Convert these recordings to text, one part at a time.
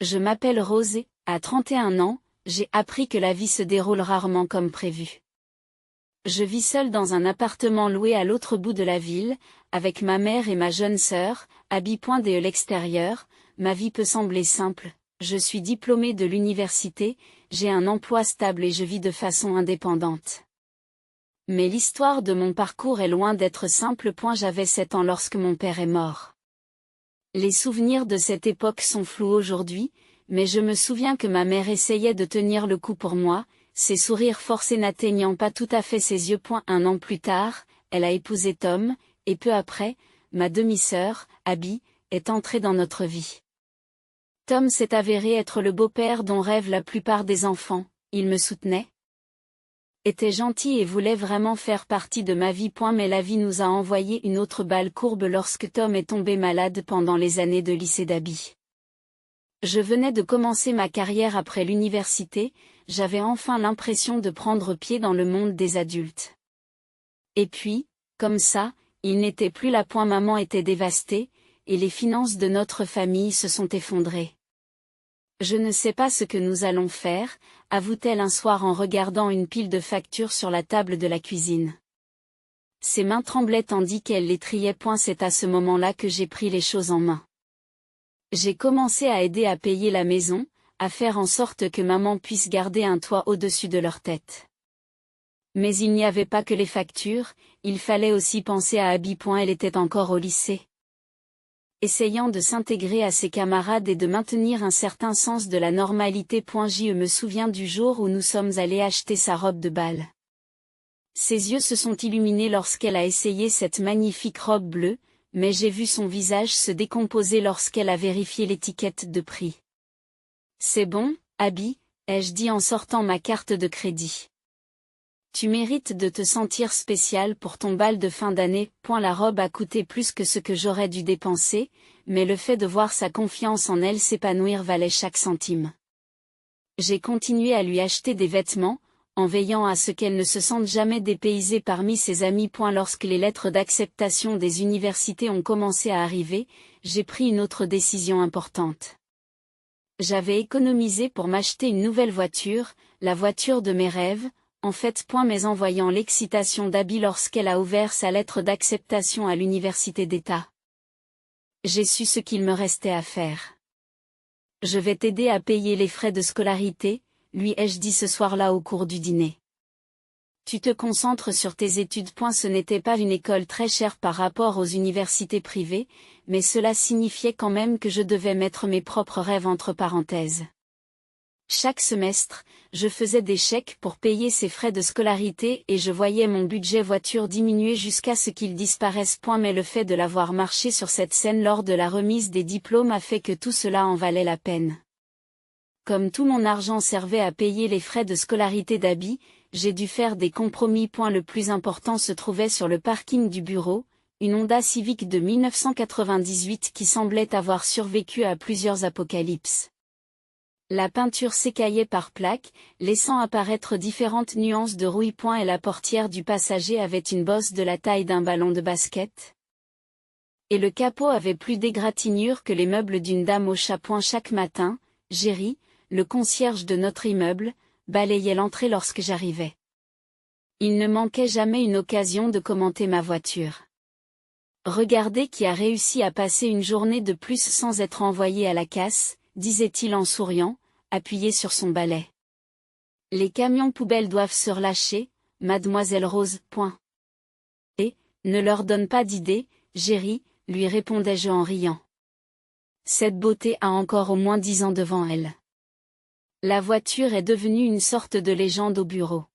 Je m'appelle Rose et, à 31 ans, j'ai appris que la vie se déroule rarement comme prévu. Je vis seule dans un appartement loué à l'autre bout de la ville, avec ma mère et ma jeune sœur, Abby. De l'extérieur, ma vie peut sembler simple, je suis diplômée de l'université, j'ai un emploi stable et je vis de façon indépendante. Mais l'histoire de mon parcours est loin d'être simple. J'avais 7 ans lorsque mon père est mort. Les souvenirs de cette époque sont flous aujourd'hui, mais je me souviens que ma mère essayait de tenir le coup pour moi, ses sourires forcés n'atteignant pas tout à fait ses yeux. Un an plus tard, elle a épousé Tom, et peu après, ma demi-sœur, Abby, est entrée dans notre vie. Tom s'est avéré être le beau-père dont rêvent la plupart des enfants, il me soutenait, était gentil et voulait vraiment faire partie de ma vie. Mais la vie nous a envoyé une autre balle courbe lorsque Tom est tombé malade pendant les années de lycée d'Abby. Je venais de commencer ma carrière après l'université, j'avais enfin l'impression de prendre pied dans le monde des adultes. Et puis, comme ça, il n'était plus là. Maman était dévastée, et les finances de notre famille se sont effondrées. Je ne sais pas ce que nous allons faire, avoue-t-elle un soir en regardant une pile de factures sur la table de la cuisine. Ses mains tremblaient tandis qu'elle les triait. C'est à ce moment-là que j'ai pris les choses en main. J'ai commencé à aider à payer la maison, à faire en sorte que maman puisse garder un toit au-dessus de leur tête. Mais il n'y avait pas que les factures, il fallait aussi penser à Abby. Elle était encore au lycée. Essayant de s'intégrer à ses camarades et de maintenir un certain sens de la normalité. Je me souviens du jour où nous sommes allés acheter sa robe de bal. Ses yeux se sont illuminés lorsqu'elle a essayé cette magnifique robe bleue, mais j'ai vu son visage se décomposer lorsqu'elle a vérifié l'étiquette de prix. C'est bon, Abby, ai-je dit en sortant ma carte de crédit. Tu mérites de te sentir spécial pour ton bal de fin d'année. La robe a coûté plus que ce que j'aurais dû dépenser, mais le fait de voir sa confiance en elle s'épanouir valait chaque centime. J'ai continué à lui acheter des vêtements, en veillant à ce qu'elle ne se sente jamais dépaysée parmi ses amis. Lorsque les lettres d'acceptation des universités ont commencé à arriver, j'ai pris une autre décision importante. J'avais économisé pour m'acheter une nouvelle voiture, la voiture de mes rêves, en fait. Mais en voyant l'excitation d'Abby lorsqu'elle a ouvert sa lettre d'acceptation à l'université d'État, j'ai su ce qu'il me restait à faire. Je vais t'aider à payer les frais de scolarité, lui ai-je dit ce soir-là au cours du dîner. Tu te concentres sur tes études. Ce n'était pas une école très chère par rapport aux universités privées, mais cela signifiait quand même que je devais mettre mes propres rêves entre parenthèses. Chaque semestre, je faisais des chèques pour payer ses frais de scolarité et je voyais mon budget voiture diminuer jusqu'à ce qu'il disparaisse. Mais le fait de l'avoir marché sur cette scène lors de la remise des diplômes a fait que tout cela en valait la peine. Comme tout mon argent servait à payer les frais de scolarité d'Abby, j'ai dû faire des compromis. Le plus important se trouvait sur le parking du bureau, une Honda Civic de 1998 qui semblait avoir survécu à plusieurs apocalypses. La peinture s'écaillait par plaques, laissant apparaître différentes nuances de rouille. Et la portière du passager avait une bosse de la taille d'un ballon de basket. Et le capot avait plus d'égratignures que les meubles d'une dame au chat. Chaque matin, Jerry, le concierge de notre immeuble, balayait l'entrée lorsque j'arrivais. Il ne manquait jamais une occasion de commenter ma voiture. Regardez qui a réussi à passer une journée de plus sans être envoyé à la casse, disait-il en souriant, appuyé sur son balai. Les camions poubelles doivent se relâcher, mademoiselle Rose. Et, ne leur donne pas d'idée, Jerry, lui répondais-je en riant. Cette beauté a encore au moins 10 ans devant elle. La voiture est devenue une sorte de légende au bureau.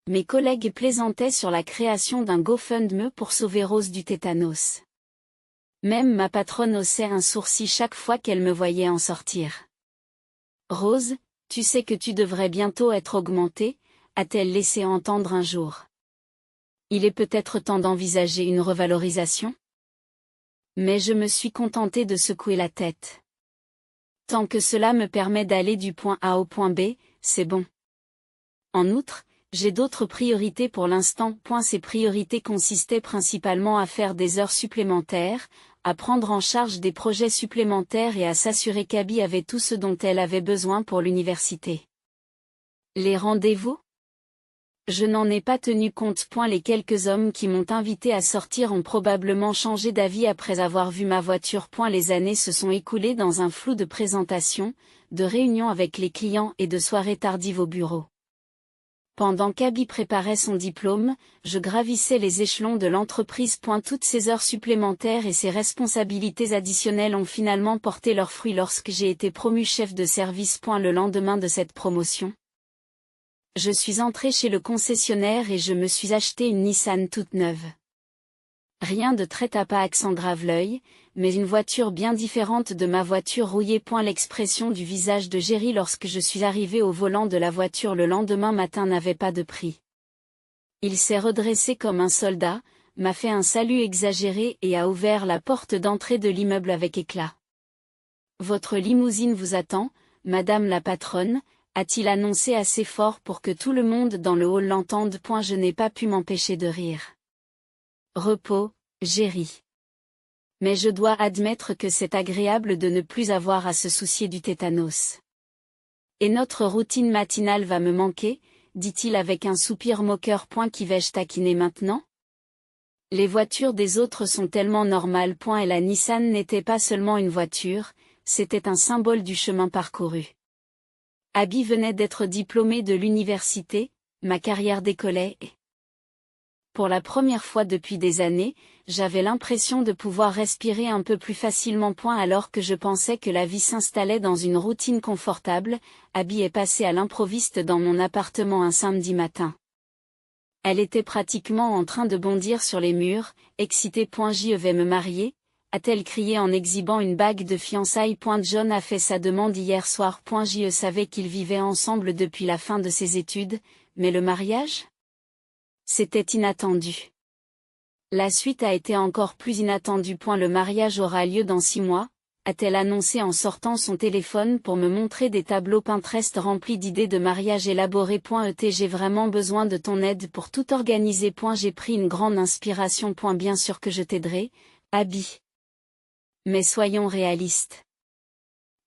Mes collègues plaisantaient sur la création d'un GoFundMe pour sauver Rose du tétanos. Même ma patronne haussait un sourcil chaque fois qu'elle me voyait en sortir. Rose, tu sais que tu devrais bientôt être augmentée, a-t-elle laissé entendre un jour. Il est peut-être temps d'envisager une revalorisation ? Mais je me suis contentée de secouer la tête. Tant que cela me permet d'aller du point A au point B, c'est bon. En outre, j'ai d'autres priorités pour l'instant. Ces priorités consistaient principalement à faire des heures supplémentaires, à prendre en charge des projets supplémentaires et à s'assurer qu'Abby avait tout ce dont elle avait besoin pour l'université. Les rendez-vous ? Je n'en ai pas tenu compte. Les quelques hommes qui m'ont invité à sortir ont probablement changé d'avis après avoir vu ma voiture. Les années se sont écoulées dans un flou de présentations, de réunions avec les clients et de soirées tardives au bureau. Pendant qu'Abby préparait son diplôme, je gravissais les échelons de l'entreprise. Toutes ces heures supplémentaires et ces responsabilités additionnelles ont finalement porté leurs fruits lorsque j'ai été promu chef de service. Le lendemain de cette promotion, je suis entré chez le concessionnaire et je me suis acheté une Nissan toute neuve. Rien de très tape à accent grave l'œil, mais une voiture bien différente de ma voiture rouillée. L'expression du visage de Jerry lorsque je suis arrivé au volant de la voiture le lendemain matin n'avait pas de prix. Il s'est redressé comme un soldat, m'a fait un salut exagéré et a ouvert la porte d'entrée de l'immeuble avec éclat. « Votre limousine vous attend, madame la patronne », a-t-il annoncé assez fort pour que tout le monde dans le hall l'entende. Je n'ai pas pu m'empêcher de rire. Repos, Jerry. Mais je dois admettre que c'est agréable de ne plus avoir à se soucier du tétanos. Et notre routine matinale va me manquer, dit-il avec un soupir moqueur. Qui vais-je taquiner maintenant ? Les voitures des autres sont tellement normales. Et la Nissan n'était pas seulement une voiture, c'était un symbole du chemin parcouru. Abby venait d'être diplômée de l'université, ma carrière décollait et, pour la première fois depuis des années, j'avais l'impression de pouvoir respirer un peu plus facilement. Alors que je pensais que la vie s'installait dans une routine confortable, Abby est passée à l'improviste dans mon appartement un samedi matin. Elle était pratiquement en train de bondir sur les murs, excitée. Je vais me marier, a-t-elle crié en exhibant une bague de fiançailles. John a fait sa demande hier soir. Je savais qu'ils vivaient ensemble depuis la fin de ses études, mais le mariage ? C'était inattendu. La suite a été encore plus inattendue. Le mariage aura lieu dans 6 mois, a-t-elle annoncé en sortant son téléphone pour me montrer des tableaux Pinterest remplis d'idées de mariage élaborées. J'ai vraiment besoin de ton aide pour tout organiser. J'ai pris une grande inspiration. Bien sûr que je t'aiderai, Abby. Mais soyons réalistes.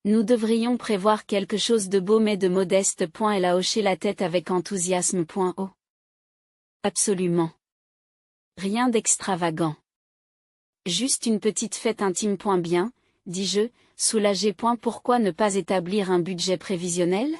Nous devrions prévoir quelque chose de beau mais de modeste. Elle a hoché la tête avec enthousiasme. Oh. Absolument. Rien d'extravagant. Juste une petite fête intime. Bien, dis-je, soulagé. Pourquoi ne pas établir un budget prévisionnel ?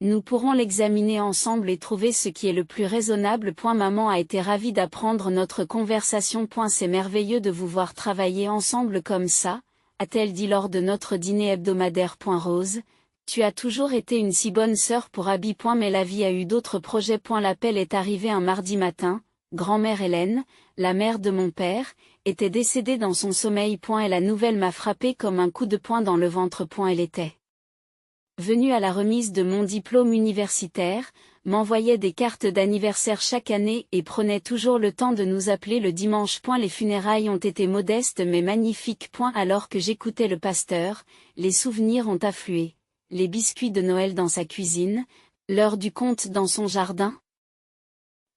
Nous pourrons l'examiner ensemble et trouver ce qui est le plus raisonnable. Maman a été ravie d'apprendre notre conversation. C'est merveilleux de vous voir travailler ensemble comme ça, a-t-elle dit lors de notre dîner hebdomadaire. Rose, tu as toujours été une si bonne sœur pour Abby. Mais la vie a eu d'autres projets. L'appel est arrivé un mardi matin. Grand-mère Hélène, la mère de mon père, était décédée dans son sommeil. Et la nouvelle m'a frappé comme un coup de poing dans le ventre. Elle était venue à la remise de mon diplôme universitaire, m'envoyait des cartes d'anniversaire chaque année et prenait toujours le temps de nous appeler le dimanche. Les funérailles ont été modestes mais magnifiques. Alors que j'écoutais le pasteur, les souvenirs ont afflué. Les biscuits de Noël dans sa cuisine, l'heure du conte dans son jardin.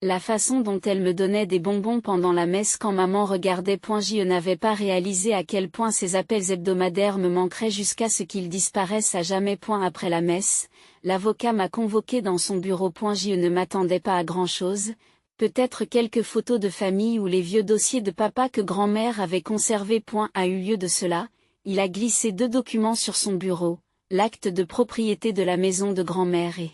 La façon dont elle me donnait des bonbons pendant la messe quand maman regardait. Je n'avais pas réalisé à quel point ces appels hebdomadaires me manqueraient jusqu'à ce qu'ils disparaissent à jamais. Après la messe, l'avocat m'a convoqué dans son bureau. Je ne m'attendais pas à grand-chose, peut-être quelques photos de famille ou les vieux dossiers de papa que grand-mère avait conservés. A eu lieu de cela, il a glissé 2 documents sur son bureau, l'acte de propriété de la maison de grand-mère et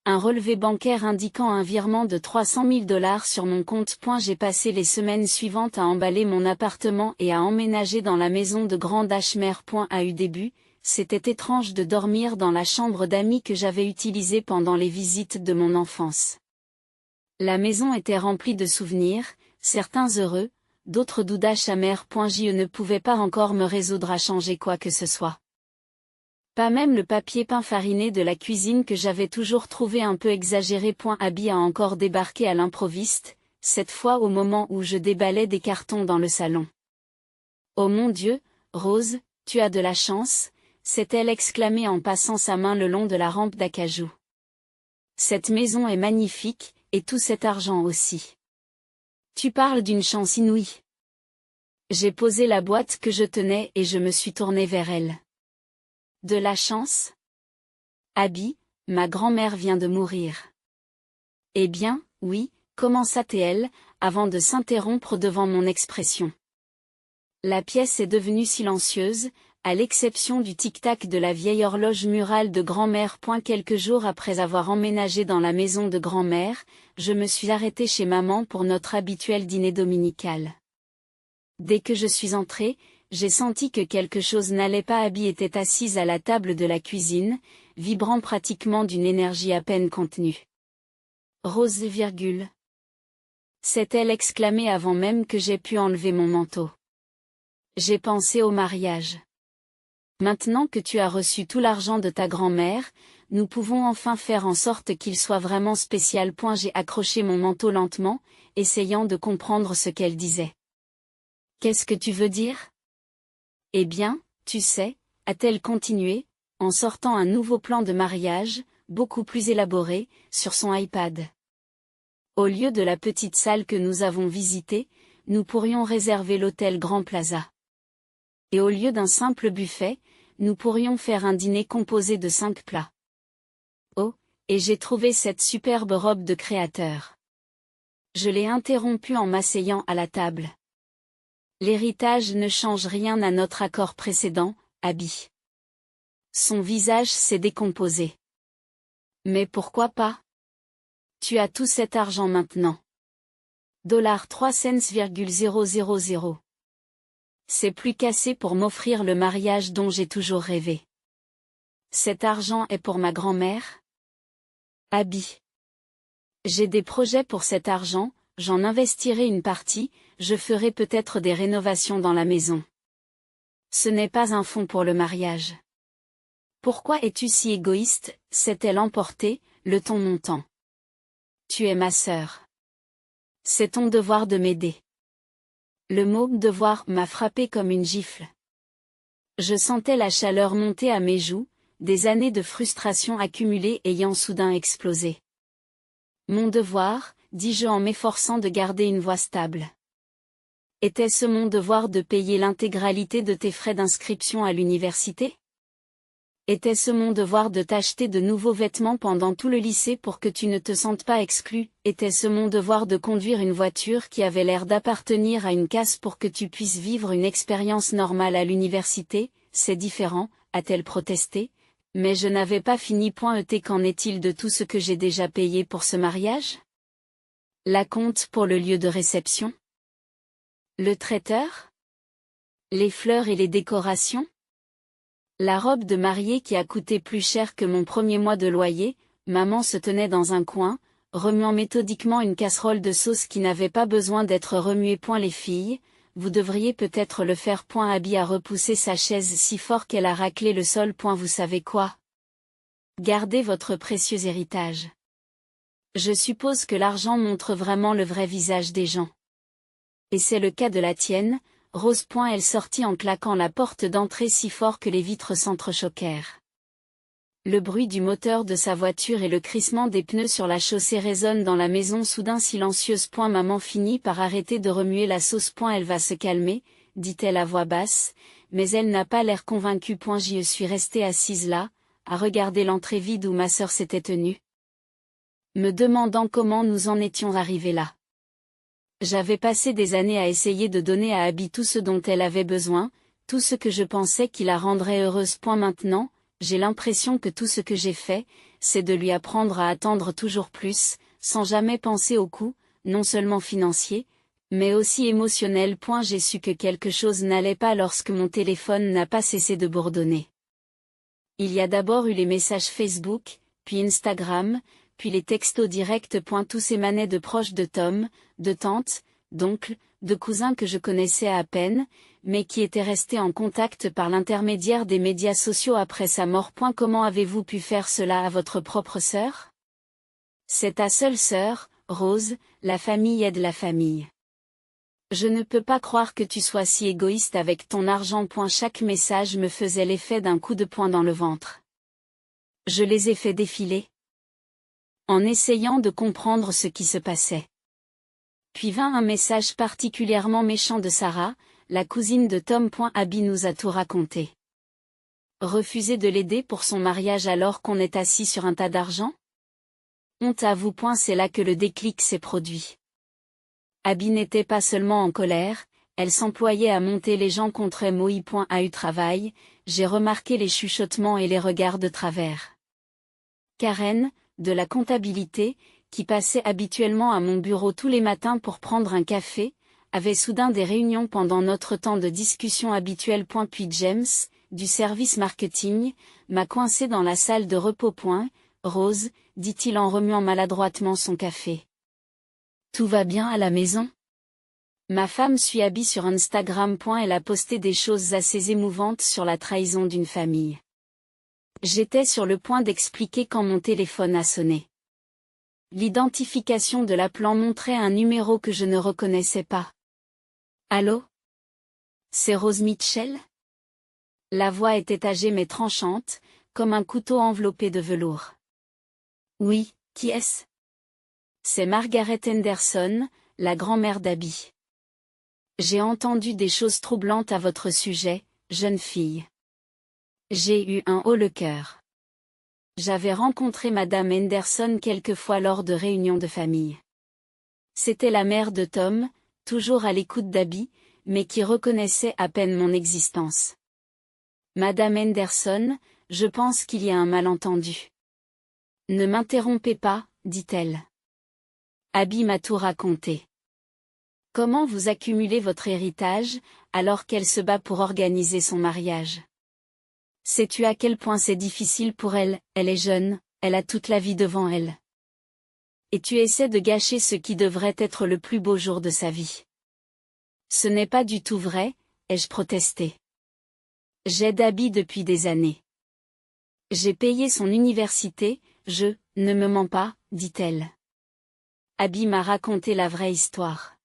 un relevé bancaire indiquant un virement de 300 000 $ sur mon compte. J'ai passé les semaines suivantes à emballer mon appartement et à emménager dans la maison de grande Ashmer. A eu début, c'était étrange de dormir dans la chambre d'amis que j'avais utilisée pendant les visites de mon enfance. La maison était remplie de souvenirs, certains heureux, d'autres doudaches amers. Je ne pouvais pas encore me résoudre à changer quoi que ce soit. Pas même le papier peint fariné de la cuisine que j'avais toujours trouvé un peu exagéré. Abby a encore débarqué à l'improviste, cette fois au moment où je déballais des cartons dans le salon. « Oh mon Dieu, Rose, tu as de la chance !» s'est-elle exclamée en passant sa main le long de la rampe d'acajou. « Cette maison est magnifique, et tout cet argent aussi. Tu parles d'une chance inouïe. » J'ai posé la boîte que je tenais et je me suis tournée vers elle. De la chance? Abby, ma grand-mère vient de mourir. Eh bien, oui, commença-t-elle, avant de s'interrompre devant mon expression. La pièce est devenue silencieuse, à l'exception du tic-tac de la vieille horloge murale de grand-mère. Quelques jours après avoir emménagé dans la maison de grand-mère, je me suis arrêtée chez maman pour notre habituel dîner dominical. Dès que je suis entrée, j'ai senti que quelque chose n'allait pas. Abby était assise à la table de la cuisine, vibrant pratiquement d'une énergie à peine contenue. Rose, s'est-elle exclamée avant même que j'aie pu enlever mon manteau. J'ai pensé au mariage. Maintenant que tu as reçu tout l'argent de ta grand-mère, nous pouvons enfin faire en sorte qu'il soit vraiment spécial. J'ai accroché mon manteau lentement, essayant de comprendre ce qu'elle disait. Qu'est-ce que tu veux dire? Eh bien, tu sais, a-t-elle continué, en sortant un nouveau plan de mariage, beaucoup plus élaboré, sur son iPad. Au lieu de la petite salle que nous avons visitée, nous pourrions réserver l'hôtel Grand Plaza. Et au lieu d'un simple buffet, nous pourrions faire un dîner composé de 5 plats. Oh, et j'ai trouvé cette superbe robe de créateur. Je l'ai interrompue en m'asseyant à la table. L'héritage ne change rien à notre accord précédent, Abby. Son visage s'est décomposé. Mais pourquoi pas? Tu as tout cet argent maintenant. 3 cents,000. C'est plus qu'assez pour m'offrir le mariage dont j'ai toujours rêvé. Cet argent est pour ma grand-mère? Abby. J'ai des projets pour cet argent, j'en investirai une partie, je ferai peut-être des rénovations dans la maison. Ce n'est pas un fonds pour le mariage. Pourquoi es-tu si égoïste, s'est-elle emportée, le ton montant. Tu es ma sœur. C'est ton devoir de m'aider. Le mot « devoir » m'a frappé comme une gifle. Je sentais la chaleur monter à mes joues, des années de frustration accumulées ayant soudain explosé. Mon devoir, dis-je en m'efforçant de garder une voix stable. Était-ce mon devoir de payer l'intégralité de tes frais d'inscription à l'université? Était-ce mon devoir de t'acheter de nouveaux vêtements pendant tout le lycée pour que tu ne te sentes pas exclu? Était-ce mon devoir de conduire une voiture qui avait l'air d'appartenir à une casse pour que tu puisses vivre une expérience normale à l'université? C'est différent, a-t-elle protesté, mais je n'avais pas fini. Qu'en est-il de tout ce que j'ai déjà payé pour ce mariage? La compte pour le lieu de réception? Le traiteur? Les fleurs et les décorations? La robe de mariée qui a coûté plus cher que mon premier mois de loyer, maman se tenait dans un coin, remuant méthodiquement une casserole de sauce qui n'avait pas besoin d'être remuée. Les filles, vous devriez peut-être le faire. Abby a repoussé sa chaise si fort qu'elle a raclé le sol. Vous savez quoi? Gardez votre précieux héritage. Je suppose que l'argent montre vraiment le vrai visage des gens. Et c'est le cas de la tienne, Rose. Elle sortit en claquant la porte d'entrée si fort que les vitres s'entrechoquèrent. Le bruit du moteur de sa voiture et le crissement des pneus sur la chaussée résonnent dans la maison soudain silencieuse. Maman finit par arrêter de remuer la sauce. Elle va se calmer, dit-elle à voix basse, mais elle n'a pas l'air convaincue. J'y suis restée assise là, à regarder l'entrée vide où ma sœur s'était tenue, me demandant comment nous en étions arrivés là. J'avais passé des années à essayer de donner à Abby tout ce dont elle avait besoin, tout ce que je pensais qui la rendrait heureuse. Maintenant, j'ai l'impression que tout ce que j'ai fait, c'est de lui apprendre à attendre toujours plus, sans jamais penser au coût, non seulement financier, mais aussi émotionnel. J'ai su que quelque chose n'allait pas lorsque mon téléphone n'a pas cessé de bourdonner. Il y a d'abord eu les messages Facebook, puis Instagram, puis les textos directs. Tous émanaient de proches de Tom, de tantes, d'oncles, de cousins que je connaissais à peine, mais qui étaient restés en contact par l'intermédiaire des médias sociaux après sa mort. Comment avez-vous pu faire cela à votre propre sœur? C'est ta seule sœur, Rose, la famille aide la famille. Je ne peux pas croire que tu sois si égoïste avec ton argent. Chaque message me faisait l'effet d'un coup de poing dans le ventre. Je les ai fait défiler, en essayant de comprendre ce qui se passait. Puis vint un message particulièrement méchant de Sarah, la cousine de Tom. Abby nous a tout raconté. Refuser de l'aider pour son mariage alors qu'on est assis sur un tas d'argent? Honte à vous. C'est là que le déclic s'est produit. Abby n'était pas seulement en colère, elle s'employait à monter les gens contre moi. À eu travail, j'ai remarqué les chuchotements et les regards de travers. Karen, de la comptabilité, qui passait habituellement à mon bureau tous les matins pour prendre un café, avait soudain des réunions pendant notre temps de discussion habituel. Puis James, du service marketing, m'a coincé dans la salle de repos. Rose, dit-il en remuant maladroitement son café. Tout va bien à la maison? Ma femme suit Abby sur Instagram. Elle a posté des choses assez émouvantes sur la trahison d'une famille. J'étais sur le point d'expliquer quand mon téléphone a sonné. L'identification de l'appelant montrait un numéro que je ne reconnaissais pas. Allô? C'est Rose Mitchell? La voix était âgée mais tranchante, comme un couteau enveloppé de velours. Oui, qui est-ce? C'est Margaret Henderson, la grand-mère d'Abby. J'ai entendu des choses troublantes à votre sujet, jeune fille. J'ai eu un haut le cœur. J'avais rencontré Madame Henderson quelques fois lors de réunions de famille. C'était la mère de Tom, toujours à l'écoute d'Abby, mais qui reconnaissait à peine mon existence. Madame Henderson, je pense qu'il y a un malentendu. Ne m'interrompez pas, dit-elle. Abby m'a tout raconté. Comment vous accumulez votre héritage, alors qu'elle se bat pour organiser son mariage? Sais-tu à quel point c'est difficile pour elle? Elle est jeune, elle a toute la vie devant elle. Et tu essaies de gâcher ce qui devrait être le plus beau jour de sa vie. Ce n'est pas du tout vrai, ai-je protesté. J'aide Abby depuis des années. J'ai payé son université, ne me mens pas, dit-elle. Abby m'a raconté la vraie histoire.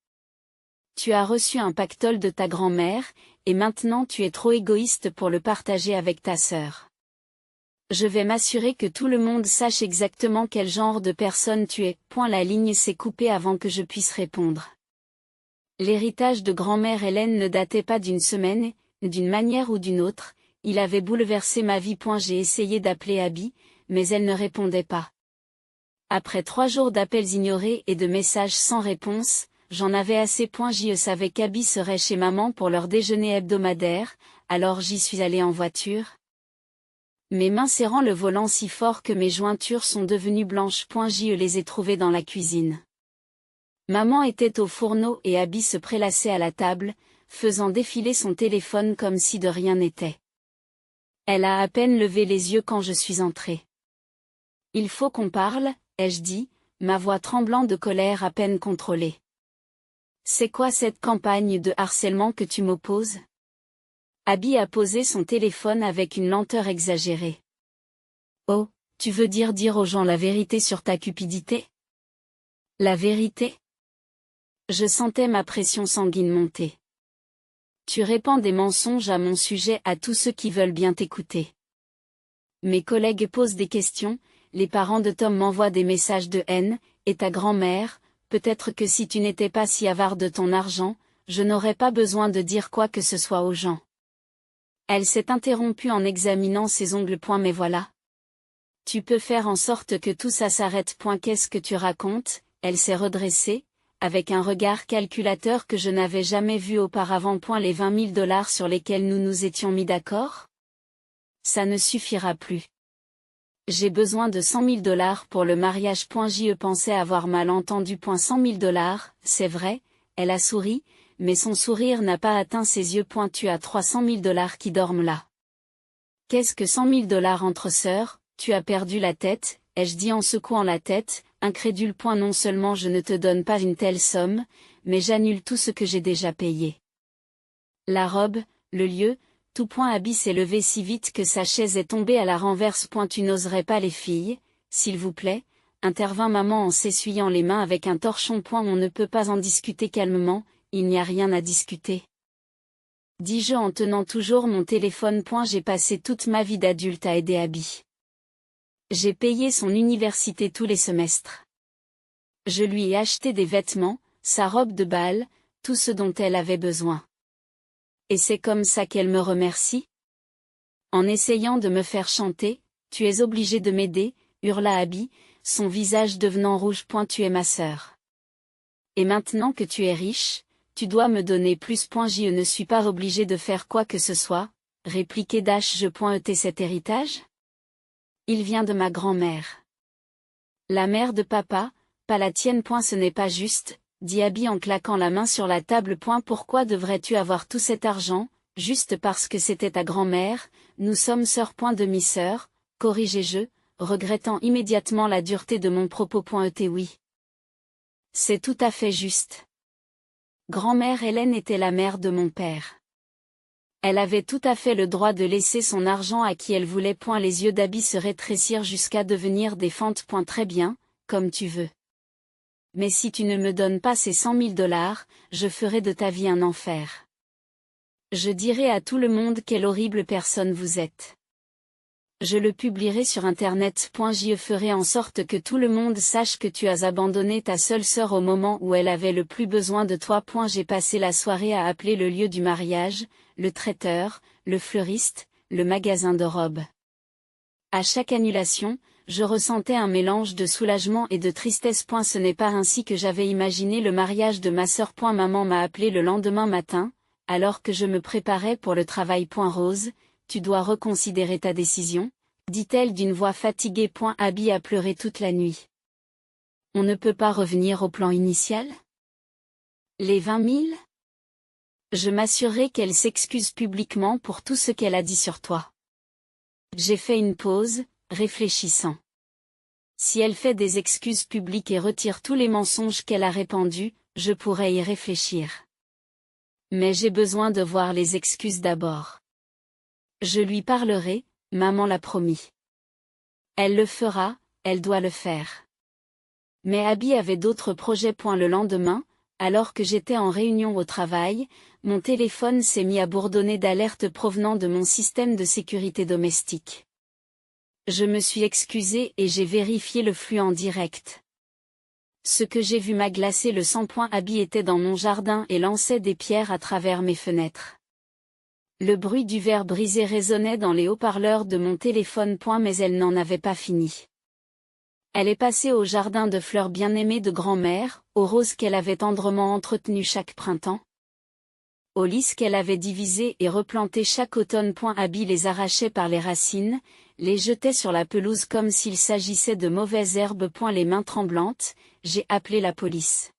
Tu as reçu un pactole de ta grand-mère, et maintenant tu es trop égoïste pour le partager avec ta sœur. Je vais m'assurer que tout le monde sache exactement quel genre de personne tu es. La ligne s'est coupée avant que je puisse répondre. L'héritage de grand-mère Hélène ne datait pas d'une semaine, d'une manière ou d'une autre, il avait bouleversé ma vie. J'ai essayé d'appeler Abby, mais elle ne répondait pas. Après 3 jours d'appels ignorés et de messages sans réponse, j'en avais assez. Je savais qu'Abby serait chez maman pour leur déjeuner hebdomadaire, alors j'y suis allée en voiture. Mes mains serrant le volant si fort que mes jointures sont devenues blanches. Je les ai trouvées dans la cuisine. Maman était au fourneau et Abby se prélassait à la table, faisant défiler son téléphone comme si de rien n'était. Elle a à peine levé les yeux quand je suis entrée. Il faut qu'on parle, ai-je dit, ma voix tremblant de colère à peine contrôlée. C'est quoi cette campagne de harcèlement que tu m'opposes? Abby a posé son téléphone avec une lenteur exagérée. Oh, tu veux dire aux gens la vérité sur ta cupidité? La vérité? Je sentais ma pression sanguine monter. Tu répands des mensonges à mon sujet à tous ceux qui veulent bien t'écouter. Mes collègues posent des questions, les parents de Tom m'envoient des messages de haine, et ta grand-mère, peut-être que si tu n'étais pas si avare de ton argent, je n'aurais pas besoin de dire quoi que ce soit aux gens. Elle s'est interrompue en examinant ses ongles. Mais voilà. Tu peux faire en sorte que tout ça s'arrête. Qu'est-ce que tu racontes? Elle s'est redressée, avec un regard calculateur que je n'avais jamais vu auparavant. Les 20 000 $ sur lesquels nous nous étions mis d'accord? Ça ne suffira plus. J'ai besoin de 100 000 $ pour le mariage. Je pensais avoir mal entendu. 100 000 $, c'est vrai, elle a souri, mais son sourire n'a pas atteint ses yeux. Tu as 300 000 $ qui dorment là. Qu'est-ce que 100 000 $ entre sœurs? Tu as perdu la tête, ai-je dit en secouant la tête, incrédule. Non seulement je ne te donne pas une telle somme, mais j'annule tout ce que j'ai déjà payé. La robe, le lieu, tout. Abby s'est levée si vite que sa chaise est tombée à la renverse. Tu n'oserais pas les filles, s'il vous plaît, intervint maman en s'essuyant les mains avec un torchon. On ne peut pas en discuter calmement, il n'y a rien à discuter. Dis-je en tenant toujours mon téléphone. J'ai passé toute ma vie d'adulte à aider Abby. J'ai payé son université tous les semestres. Je lui ai acheté des vêtements, sa robe de bal, tout ce dont elle avait besoin. Et c'est comme ça qu'elle me remercie? En essayant de me faire chanter, tu es obligé de m'aider, hurla Abby, son visage devenant rouge. Tu es ma sœur. Et maintenant que tu es riche, tu dois me donner plus. Je ne suis pas obligé de faire quoi que ce soit, répliquait Dash. Cet héritage? Il vient de ma grand-mère. La mère de papa, pas la tienne. Ce n'est pas juste, dit Abby en claquant la main sur la table. Pourquoi devrais-tu avoir tout cet argent, juste parce que c'était ta grand-mère? Nous sommes sœurs. Demi-sœurs, corrigeai-je, regrettant immédiatement la dureté de mon propos. Oui. C'est tout à fait juste. Grand-mère Hélène était la mère de mon père. Elle avait tout à fait le droit de laisser son argent à qui elle voulait. Les yeux d'Abby se rétrécirent jusqu'à devenir des fentes. Très bien, comme tu veux. Mais si tu ne me donnes pas ces $100 000, je ferai de ta vie un enfer. Je dirai à tout le monde quelle horrible personne vous êtes. Je le publierai sur Internet. Je ferai en sorte que tout le monde sache que tu as abandonné ta seule sœur au moment où elle avait le plus besoin de toi. J'ai passé la soirée à appeler le lieu du mariage, le traiteur, le fleuriste, le magasin de robes. À chaque annulation, je ressentais un mélange de soulagement et de tristesse. Ce n'est pas ainsi que j'avais imaginé le mariage de ma sœur. Maman m'a appelé le lendemain matin, alors que je me préparais pour le travail. Rose, tu dois reconsidérer ta décision, dit-elle d'une voix fatiguée. Abby a pleuré toute la nuit. On ne peut pas revenir au plan initial? Les 20 000? Je m'assurerai qu'elle s'excuse publiquement pour tout ce qu'elle a dit sur toi. J'ai fait une pause, réfléchissant. Si elle fait des excuses publiques et retire tous les mensonges qu'elle a répandus, je pourrais y réfléchir. Mais j'ai besoin de voir les excuses d'abord. Je lui parlerai, maman l'a promis. Elle le fera, elle doit le faire. Mais Abby avait d'autres projets. Le lendemain, alors que j'étais en réunion au travail, mon téléphone s'est mis à bourdonner d'alertes provenant de mon système de sécurité domestique. Je me suis excusée et j'ai vérifié le flux en direct. Ce que j'ai vu m'a glacé le sang. Abby était dans mon jardin et lançait des pierres à travers mes fenêtres. Le bruit du verre brisé résonnait dans les haut-parleurs de mon téléphone. Mais elle n'en avait pas fini. Elle est passée au jardin de fleurs bien-aimé de grand-mère, aux roses qu'elle avait tendrement entretenues chaque printemps, aux lys qu'elle avait divisées et replantées chaque automne. Abby les arrachait par les racines, les jetait sur la pelouse comme s'il s'agissait de mauvaises herbes. Les mains tremblantes, j'ai appelé la police.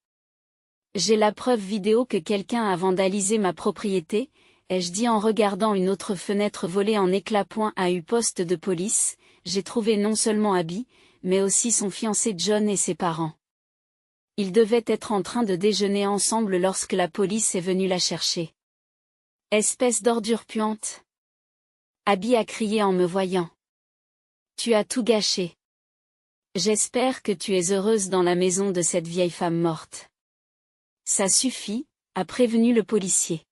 J'ai la preuve vidéo que quelqu'un a vandalisé ma propriété, ai-je dit en regardant une autre fenêtre voler en éclats. À eu poste de police, j'ai trouvé non seulement Abby, mais aussi son fiancé John et ses parents. Ils devaient être en train de déjeuner ensemble lorsque la police est venue la chercher. Espèce d'ordure puante! Abby a crié en me voyant. Tu as tout gâché. J'espère que tu es heureuse dans la maison de cette vieille femme morte. Ça suffit, a prévenu le policier.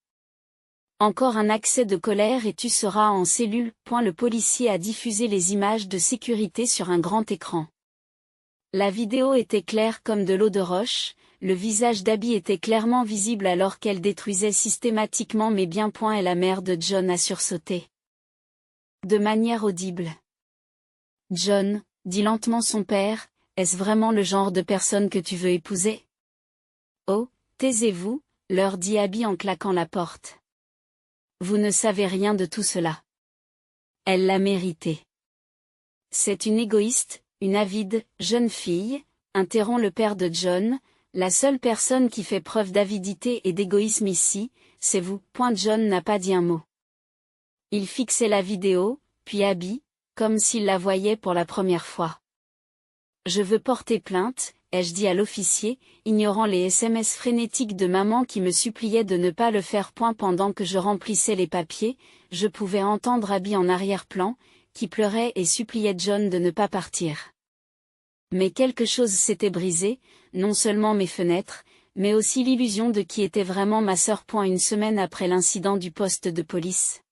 Encore un accès de colère et tu seras en cellule. Le policier a diffusé les images de sécurité sur un grand écran. La vidéo était claire comme de l'eau de roche, le visage d'Abby était clairement visible alors qu'elle détruisait systématiquement mes biens. Et la mère de John a sursauté. De manière audible. John, dit lentement son père, est-ce vraiment le genre de personne que tu veux épouser? Oh, taisez-vous, leur dit Abby en claquant la porte. Vous ne savez rien de tout cela. Elle l'a mérité. C'est une égoïste, une avide, jeune fille, interrompt le père de John, la seule personne qui fait preuve d'avidité et d'égoïsme ici, c'est vous. John n'a pas dit un mot. Il fixait la vidéo, puis Abby, comme s'il la voyait pour la première fois. Je veux porter plainte, ai-je dit à l'officier, ignorant les SMS frénétiques de maman qui me suppliait de ne pas le faire. Pendant que je remplissais les papiers, je pouvais entendre Abby en arrière-plan, qui pleurait et suppliait John de ne pas partir. Mais quelque chose s'était brisé, non seulement mes fenêtres, mais aussi l'illusion de qui était vraiment ma sœur. Une semaine après l'incident du poste de police.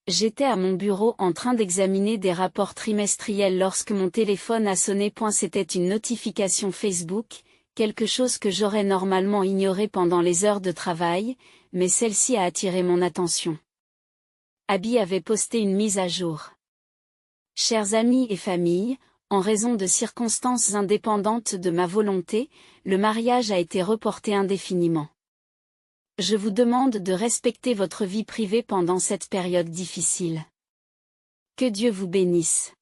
J'étais à mon bureau en train d'examiner des rapports trimestriels lorsque mon téléphone a sonné. C'était une notification Facebook, quelque chose que j'aurais normalement ignoré pendant les heures de travail, mais celle-ci a attiré mon attention. Abby avait posté une mise à jour. Chers amis et famille, en raison de circonstances indépendantes de ma volonté, le mariage a été reporté indéfiniment. Je vous demande de respecter votre vie privée pendant cette période difficile. Que Dieu vous bénisse.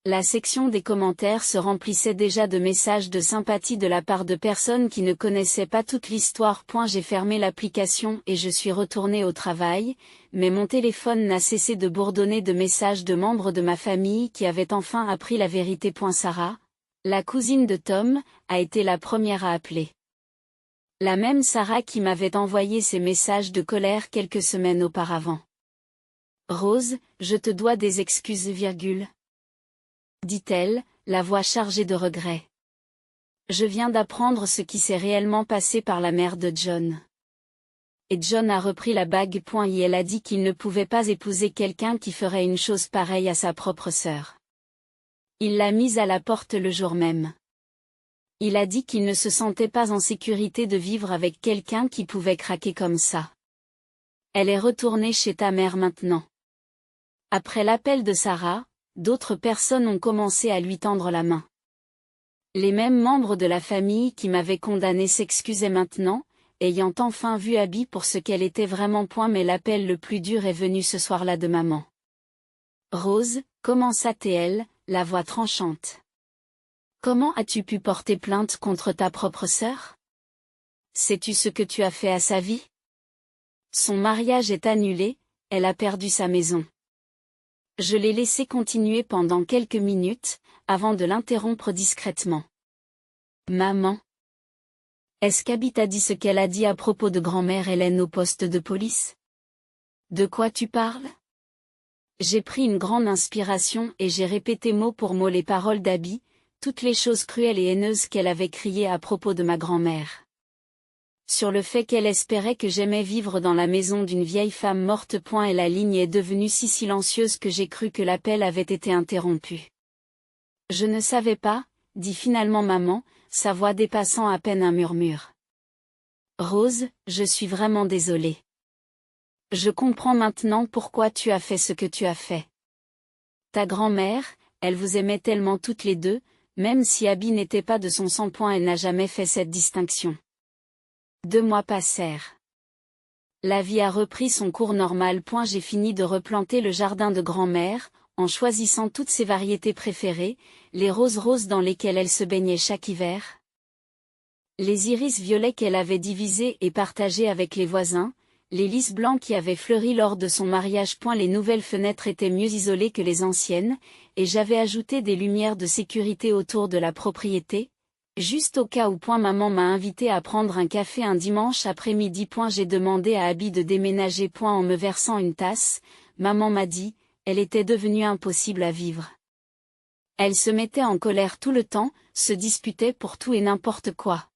La section des commentaires se remplissait déjà de messages de sympathie de la part de personnes qui ne connaissaient pas toute l'histoire. J'ai fermé l'application et je suis retourné au travail, mais mon téléphone n'a cessé de bourdonner de messages de membres de ma famille qui avaient enfin appris la vérité. Sarah, la cousine de Tom, a été la première à appeler. La même Sarah qui m'avait envoyé ces messages de colère quelques semaines auparavant. Rose, je te dois des excuses, dit-elle, la voix chargée de regret. Je viens d'apprendre ce qui s'est réellement passé par la mère de John. Et John a repris la bague. Et elle a dit qu'il ne pouvait pas épouser quelqu'un qui ferait une chose pareille à sa propre sœur. Il l'a mise à la porte le jour même. Il a dit qu'il ne se sentait pas en sécurité de vivre avec quelqu'un qui pouvait craquer comme ça. Elle est retournée chez ta mère maintenant. Après l'appel de Sarah, d'autres personnes ont commencé à lui tendre la main. Les mêmes membres de la famille qui m'avaient condamné s'excusaient maintenant, ayant enfin vu Abby pour ce qu'elle était vraiment. Mais l'appel le plus dur est venu ce soir-là de maman. Rose, commença-t-elle, la voix tranchante. Comment as-tu pu porter plainte contre ta propre sœur? Sais-tu ce que tu as fait à sa vie? Son mariage est annulé, elle a perdu sa maison. Je l'ai laissé continuer pendant quelques minutes, avant de l'interrompre discrètement. Maman. Est-ce qu'Abby t'a dit ce qu'elle a dit à propos de grand-mère Hélène au poste de police? De quoi tu parles? J'ai pris une grande inspiration et j'ai répété mot pour mot les paroles d'Abby, toutes les choses cruelles et haineuses qu'elle avait criées à propos de ma grand-mère. Sur le fait qu'elle espérait que j'aimais vivre dans la maison d'une vieille femme morte. Et la ligne est devenue si silencieuse que j'ai cru que l'appel avait été interrompu. Je ne savais pas, dit finalement maman, sa voix dépassant à peine un murmure. Rose, je suis vraiment désolée. Je comprends maintenant pourquoi tu as fait ce que tu as fait. Ta grand-mère, elle vous aimait tellement toutes les deux, même si Abby n'était pas de son sang. Elle n'a jamais fait cette distinction. 2 mois passèrent. La vie a repris son cours normal. J'ai fini de replanter le jardin de grand-mère, en choisissant toutes ses variétés préférées, les roses dans lesquelles elle se baignait chaque hiver. Les iris violets qu'elle avait divisés et partagés avec les voisins, les lys blancs qui avaient fleuri lors de son mariage. Les nouvelles fenêtres étaient mieux isolées que les anciennes, et j'avais ajouté des lumières de sécurité autour de la propriété, juste au cas où. Maman m'a invité à prendre un café un dimanche après-midi. J'ai demandé à Abby de déménager. En me versant une tasse, maman m'a dit, elle était devenue impossible à vivre. Elle se mettait en colère tout le temps, se disputait pour tout et n'importe quoi.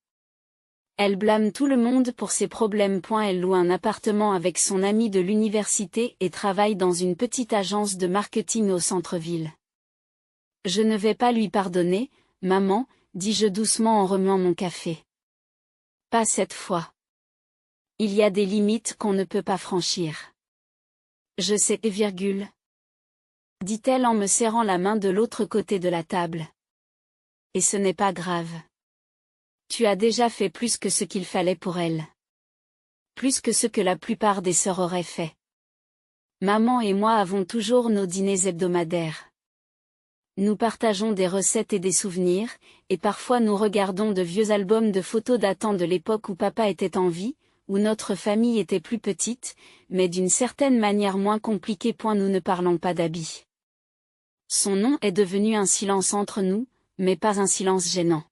Elle blâme tout le monde pour ses problèmes. Elle loue un appartement avec son ami de l'université et travaille dans une petite agence de marketing au centre-ville. Je ne vais pas lui pardonner, maman, dis-je doucement en remuant mon café. Pas cette fois. Il y a des limites qu'on ne peut pas franchir. Je sais, dit-elle en me serrant la main de l'autre côté de la table. Et ce n'est pas grave. Tu as déjà fait plus que ce qu'il fallait pour elle. Plus que ce que la plupart des sœurs auraient fait. Maman et moi avons toujours nos dîners hebdomadaires. Nous partageons des recettes et des souvenirs, et parfois nous regardons de vieux albums de photos datant de l'époque où papa était en vie, où notre famille était plus petite, mais d'une certaine manière moins compliquée. Nous ne parlons pas d'Abby. Son nom est devenu un silence entre nous, mais pas un silence gênant.